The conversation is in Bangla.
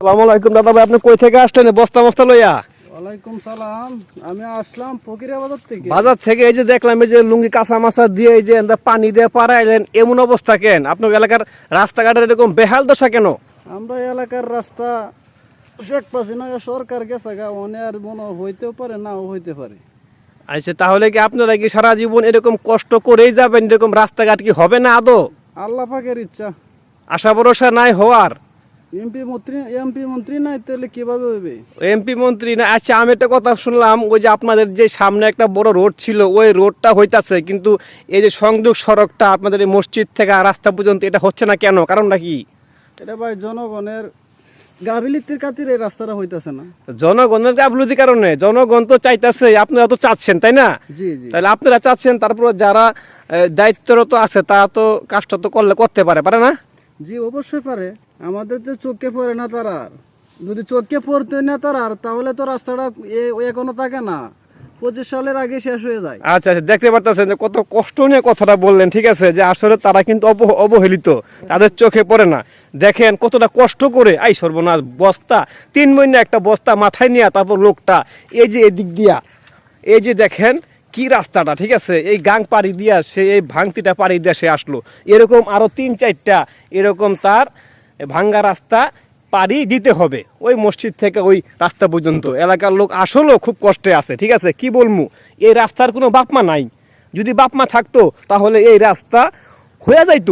আসসালামু আলাইকুম দাদা ভাই, আপনি কই থেকে আসলেন বস্তা বস্তা লইয়া? ওয়ালাইকুম সালাম। আমি আসলাম ফকিরা বাজার থেকে। বাজার থেকে এই যে দেখলাম এই যে লুঙ্গি কাঁচা মাছা দিয়ে এই যে পানি দিয়ে পারাইলেন, এমন অবস্থা কেন? আপনার এলাকার রাস্তাঘাটের এরকম বেহাল দশা কেন? আমরা এলাকার রাস্তা শেখ হাসিনা সরকার গেছে গা, অনেক মনে হইতেও পারে, নাও হইতে পারে। আচ্ছা, তাহলে কি আপনারা কি সারা জীবন এরকম কষ্ট করেই যাবেন? এরকম রাস্তাঘাট কি হবে না আদৌ? আল্লাহ পাকের ইচ্ছা। আশা ভরসা নাই হওয়ার? এমপি মন্ত্রী নাই, তাহলে কিভাবে হইবে? এমপি মন্ত্রী না? আচ্ছা, আমি একটা কথা শুনলাম, ওই যে আপনাদের যে সামনে একটা বড় রোড ছিল, ওই রোডটা হইতাছে, কিন্তু এই যে সংযোগ সড়কটা আপনাদের এই মসজিদ থেকে রাস্তা পর্যন্ত এটা হচ্ছে না কেন? কারণটা কি? এটা ভাই জনগণের গাফিলতির খাতিরে এই রাস্তাটা হইতাছে না। জনগণের গাফলতির কারণে? জনগণ তো চাইতেছে, আপনারা তো চাচ্ছেন, তাই না? জি জি। তাহলে আপনারা চাচ্ছেন, তারপর যারা দায়িত্বরত আছে তারা তো কাজটা তো করতে পারে না? জি অবশ্যই পারে। আমাদের তো চোখে পড়ে না তারা। যদি চোখে পড়তে না তারা, তাহলে তো রাস্তাটা এখনো থাকে না, 25 সালের আগে শেষ হয়ে যায়। আচ্ছা আচ্ছা, দেখতে পারতেছেন যে কত কষ্ট নিয়ে কথাটা বললেন, ঠিক আছে, যে আসলে তারা কিন্তু অবহেলিত, তাদের চোখে পড়ে না। দেখেন কতটা কষ্ট করে, আই সর্বনাশ, বস্তা 3 মহিনা একটা বস্তা মাথায় নিয়ে তারপর লোকটা এই যে এদিক দিয়া, এই যে দেখেন কি রাস্তাটা, ঠিক আছে, এই গাং পাড়ি দিয়া সে এই ভাঙতিটা পাড়ি দিয়া সে আসলো। এরকম আরো 3-4টা এরকম তার ভাঙ্গা রাস্তা পাড়ি দিতে হবে ওই মসজিদ থেকে ওই রাস্তা পর্যন্ত। এলাকার লোক আসলেও খুব কষ্টে আছে, ঠিক আছে, কি বলবো, এই রাস্তার কোনো বাপমা নাই। যদি বাপমা থাকতো তাহলে এই রাস্তা হয়ে যাইতো।